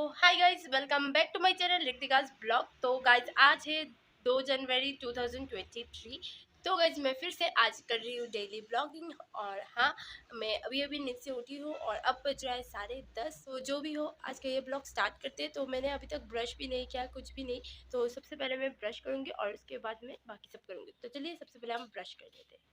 Hi guys, welcome back to my channel Ritika's blog. तो guys आज है 2 जनवरी 2023। तो गाइस मैं फिर से आज कर रही हूँ डेली ब्लॉगिंग। और हाँ, मैं अभी अभी नींद से उठी हूँ और अब बज रहा है 10:30। तो जो भी हो, आज का ये ब्लॉग स्टार्ट करते हैं। तो मैंने अभी तक ब्रश भी नहीं किया, कुछ भी नहीं। तो सबसे पहले मैं ब्रश करूँगी और उसके बाद मैं बाकी सब करूँगी। तो चलिए सबसे पहले हम ब्रश कर लेते हैं।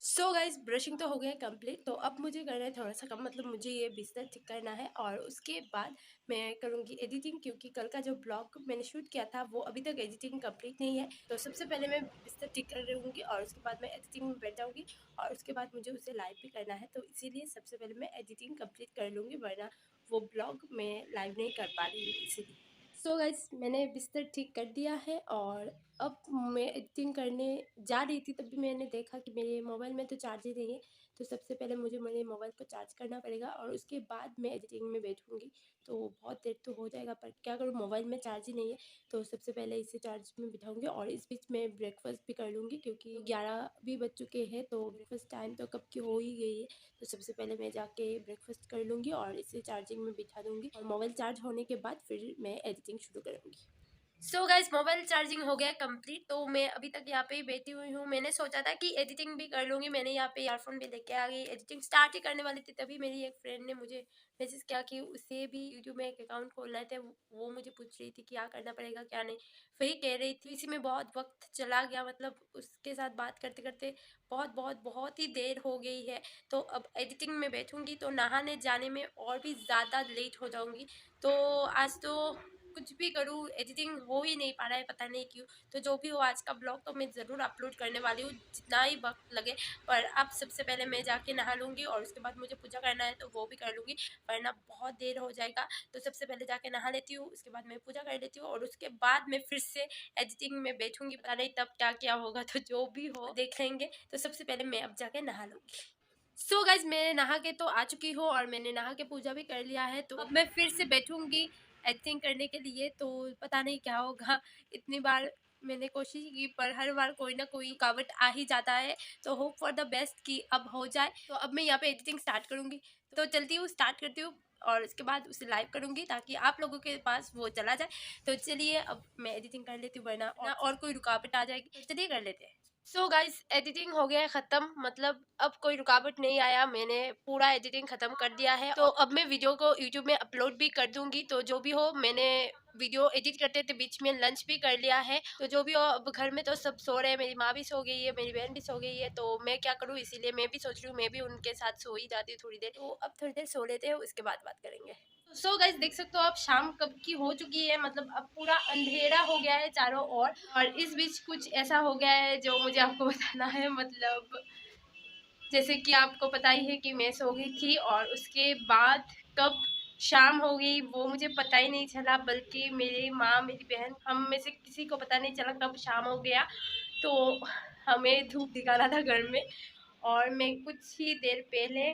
सो गाइज ब्रशिंग तो हो गया है कंप्लीट। तो अब मुझे करना है थोड़ा सा कम, मतलब मुझे ये बिस्तर ठीक करना है और उसके बाद मैं करूँगी एडिटिंग, क्योंकि कल का जो ब्लॉग मैंने शूट किया था वो अभी तक एडिटिंग कंप्लीट नहीं है। तो सबसे पहले मैं बिस्तर ठीक कर लूँगी और उसके बाद मैं एडिटिंग में बैठ जाऊँगी और उसके बाद मुझे उसे लाइव भी करना है। तो इसीलिए सबसे पहले मैं एडिटिंग कंप्लीट कर लूँगी, वरना वो ब्लॉग मैं लाइव नहीं कर पा रही हूँ इसीलिए। सो गाइस मैंने बिस्तर ठीक कर दिया है और अब मैं एडिटिंग करने जा रही थी, तब भी मैंने देखा कि मेरे मोबाइल में तो चार्ज ही नहीं है। तो सबसे पहले मुझे मेरे मोबाइल को चार्ज करना पड़ेगा और उसके बाद मैं एडिटिंग में बैठूंगी। तो बहुत देर तो हो जाएगा, पर क्या करूँ, मोबाइल में चार्ज ही नहीं है। तो सबसे पहले इसे चार्ज में बिठाऊंगी और इस बीच में ब्रेकफास्ट भी कर लूँगी, क्योंकि 11 भी बज चुके हैं। तो ब्रेकफास्ट टाइम तो कब की हो ही गई है। तो सबसे पहले मैं जाके ब्रेकफास्ट कर लूँगी और इसे चार्जिंग में बिठा दूँगी और मोबाइल चार्ज होने के बाद फिर मैं एडिटिंग शुरू करूँगी। सो गाइस मोबाइल चार्जिंग हो गया कंप्लीट। तो मैं अभी तक यहाँ पे ही बैठी हुई हूँ। मैंने सोचा था कि एडिटिंग भी कर लूँगी। मैंने यहाँ पे ईयरफोन भी लेके आ गई, एडिटिंग स्टार्ट ही करने वाली थी, तभी मेरी एक फ्रेंड ने मुझे मैसेज किया कि उसे भी यूट्यूब में एक अकाउंट खोलना है। वो मुझे पूछ रही थी क्या करना पड़ेगा क्या नहीं, वही कह रही थी। इसी में बहुत वक्त चला गया, मतलब उसके साथ बात करते करते बहुत बहुत बहुत ही देर हो गई है। तो अब एडिटिंग में बैठूंगी तो नहाने जाने में और भी ज़्यादा लेट हो जाऊंगी। तो आज तो कुछ भी करूँ एडिटिंग हो ही नहीं पा रहा है, पता नहीं क्यों। तो जो भी हो, आज का ब्लॉग तो मैं ज़रूर अपलोड करने वाली हूँ, जितना ही वक्त लगे। पर अब सबसे पहले मैं जाके नहा लूँगी और उसके बाद मुझे पूजा करना है तो वो भी कर लूँगी, वरना बहुत देर हो जाएगा। तो सबसे पहले जाके नहा लेती हूँ, उसके बाद मैं पूजा कर लेती हूँ और उसके बाद मैं फिर से एडिटिंग में बैठूँगी। पता नहीं तब क्या क्या होगा, तो जो भी हो देख लेंगे। तो सबसे पहले मैं अब जाके नहा लूँगी। सो गाइज मैं नहा के तो आ चुकी हूँ और मैंने नहा के पूजा भी कर लिया है। तो अब मैं फिर से बैठूंगी एक्टिंग करने के लिए। तो पता नहीं क्या होगा, इतनी बार मैंने कोशिश की पर हर बार कोई ना कोई रुकावट आ ही जाता है। तो होप फॉर द बेस्ट कि अब हो जाए। तो अब मैं यहाँ पे एडिटिंग स्टार्ट करूँगी। तो चलती हूँ, स्टार्ट करती हूँ और उसके बाद उसे लाइव करूँगी ताकि आप लोगों के पास वो चला जाए। तो चलिए अब मैं एडिटिंग कर लेती हूँ, वरना और कोई रुकावट आ जाएगी। तो चलिए कर लेते हैं। सो गाइस एडिटिंग हो गया है ख़त्म, मतलब अब कोई रुकावट नहीं आया। मैंने पूरा एडिटिंग ख़त्म कर दिया है। तो अब मैं वीडियो को यूट्यूब में अपलोड भी कर दूंगी। तो जो भी हो, मैंने वीडियो एडिट करते थे बीच में लंच भी कर लिया है। तो जो भी हो, अब घर में तो सब सो रहे हैं, मेरी माँ भी सो गई है, मेरी बहन भी सो गई है। तो मैं क्या करूँ, इसीलिए मैं भी सोच रही हूँ मैं भी उनके साथ सो ही जाती हूँ थोड़ी देर। तो अब थोड़ी देर सो लेते हैं, उसके बाद बात करेंगे। सो गाइस देख सकते हो आप शाम कब की हो चुकी है, मतलब अब पूरा अंधेरा हो गया है चारों ओर। और इस बीच कुछ ऐसा हो गया है जो मुझे आपको बताना है। मतलब जैसे कि आपको पता ही है कि मैं सो गई थी और उसके बाद कब शाम हो गई वो मुझे पता ही नहीं चला, बल्कि मेरी माँ मेरी बहन हम में से किसी को पता नहीं चला कब शाम हो गया। तो हमें धूप दिखाना था घर में और मैं कुछ ही देर पहले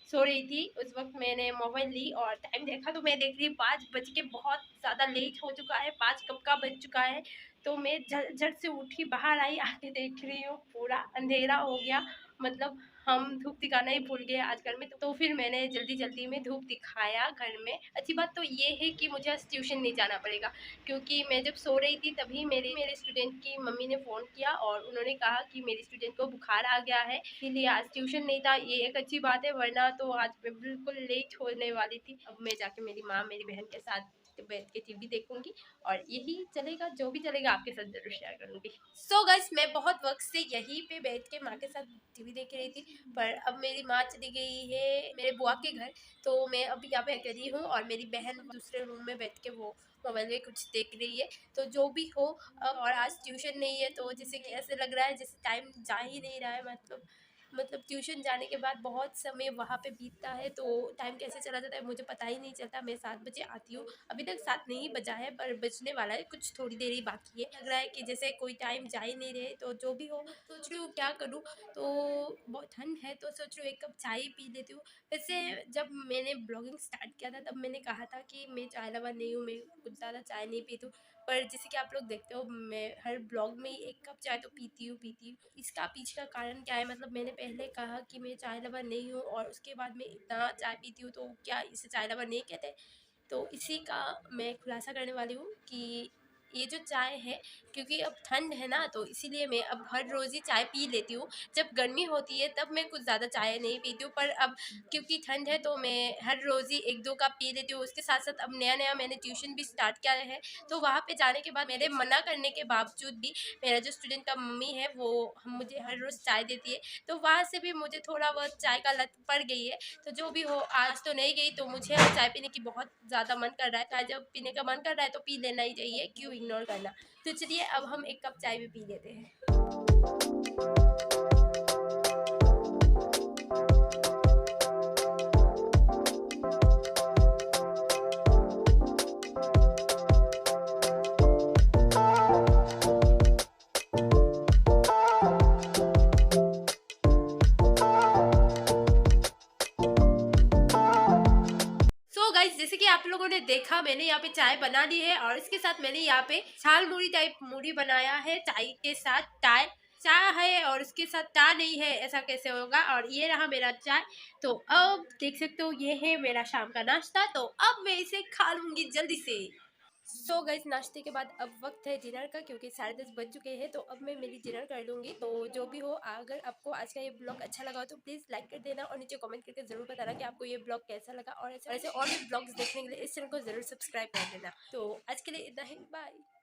सो रही थी। उस वक्त मैंने मोबाइल ली और टाइम देखा तो मैं देख रही 5 बज के बहुत ज़्यादा लेट हो चुका है, 5 कब का बज चुका है। तो मैं झट से उठी, बाहर आई, आके देख रही हूँ पूरा अंधेरा हो गया। मतलब हम धूप दिखाना ही भूल गए आज घर में। तो फिर मैंने जल्दी जल्दी में धूप दिखाया घर में। अच्छी बात तो ये है कि मुझे आज ट्यूशन नहीं जाना पड़ेगा, क्योंकि मैं जब सो रही थी तभी मेरे स्टूडेंट की मम्मी ने फ़ोन किया और उन्होंने कहा कि मेरी स्टूडेंट को बुखार आ गया है, इसीलिए आज ट्यूशन नहीं था। ये एक अच्छी बात है, वरना तो आज मैं बिल्कुल लेट होने वाली थी। अब मैं जाके मेरी माँ मेरी बहन के साथ बैठ के टीवी देखूंगी और यही चलेगा, जो भी चलेगा आपके साथ जरूर शेयर करूंगी। सो गाइस मैं बहुत वक्त से यहीं पे बैठ के माँ के साथ टीवी देख रही थी, पर अब मेरी माँ चली गई है मेरे बुआ के घर। तो मैं अब यहाँ पे अकेली हूँ और मेरी बहन दूसरे रूम में बैठ के वो मोबाइल में कुछ देख रही है। तो जो भी हो, और आज ट्यूशन नहीं है तो जैसे कि ऐसे लग रहा है जैसे टाइम जा ही नहीं रहा है। मतलब ट्यूशन जाने के बाद बहुत समय वहाँ पे बीतता है, तो टाइम कैसे चला जाता है मुझे पता ही नहीं चलता। मैं 7 बजे आती हूँ, अभी तक 7 नहीं बजा है, पर बजने वाला है, कुछ थोड़ी देर ही बाकी है। लग रहा है कि जैसे कोई टाइम जा ही नहीं रहे। तो जो भी हो, सोच रही हूँ क्या करूँ। तो बहुत ठंड है तो सोच रही हूँ एक कप चाय पी लेती हूँ। वैसे जब मैंने ब्लॉगिंग स्टार्ट किया था तब मैंने कहा था कि मैं चाय लवर नहीं हूँ, मैं कुछ ज़्यादा चाय नहीं पीती हूँ। पर जैसे कि आप लोग देखते हो मैं हर ब्लॉग में ही 1 कप चाय तो पीती हूँ। इसका पीछे का कारण क्या है, मतलब मैंने पहले कहा कि मैं चाय लवर नहीं हूँ और उसके बाद मैं इतना चाय पीती हूँ, तो क्या इसे चाय लवर नहीं कहते? तो इसी का मैं खुलासा करने वाली हूँ कि ये जो चाय है, क्योंकि अब ठंड है ना, तो इसीलिए मैं अब हर रोज़ ही चाय पी लेती हूँ। जब गर्मी होती है तब मैं कुछ ज़्यादा चाय नहीं पीती हूँ, पर अब क्योंकि ठंड है तो मैं हर रोज़ ही 1-2 कप पी लेती हूँ। उसके साथ-साथ अब नया-नया मैंने ट्यूशन भी स्टार्ट किया है, तो वहाँ पे जाने के बाद मेरे मना करने के बावजूद भी मेरा जो स्टूडेंट का मम्मी है वो मुझे हर रोज़ चाय देती है, तो वहाँ से भी मुझे थोड़ा बहुत चाय का लत पड़ गई है। तो जो भी हो, आज तो नहीं गई, तो मुझे अब चाय पीने की बहुत ज़्यादा मन कर रहा है। चाय जब पीने का मन कर रहा है तो पी लेना ही चाहिए, क्यों इग्नोर करना। तो चलिए अब हम 1 कप चाय भी पी लेते हैं। सो गाइस, जैसे कि आप लोगों ने देखा, मैंने यहाँ पे चाय बना ली है और इसके साथ मैंने यहाँ पे छाल मुड़ी टाइप मुड़ी बनाया है चाय के साथ। चाय है और उसके साथ टा नहीं है, ऐसा कैसे होगा? और ये रहा मेरा चाय। तो अब देख सकते हो, ये है मेरा शाम का नाश्ता, तो अब मैं इसे खा लूंगी जल्दी से। सो गाइस, नाश्ते के बाद अब वक्त है डिनर का, क्योंकि 10:30 बज चुके हैं, तो अब मैं मेरी डिनर कर लूँगी। तो जो भी हो, अगर आपको आज का ये ब्लॉग अच्छा लगा हो तो प्लीज़ लाइक कर देना और नीचे कमेंट करके ज़रूर बताना कि आपको ये ब्लॉग कैसा लगा, और ऐसे और भी ब्लॉग्स देखने के लिए इस चैनल को ज़रूर सब्सक्राइब कर देना। तो आज के लिए इतना ही, बाय।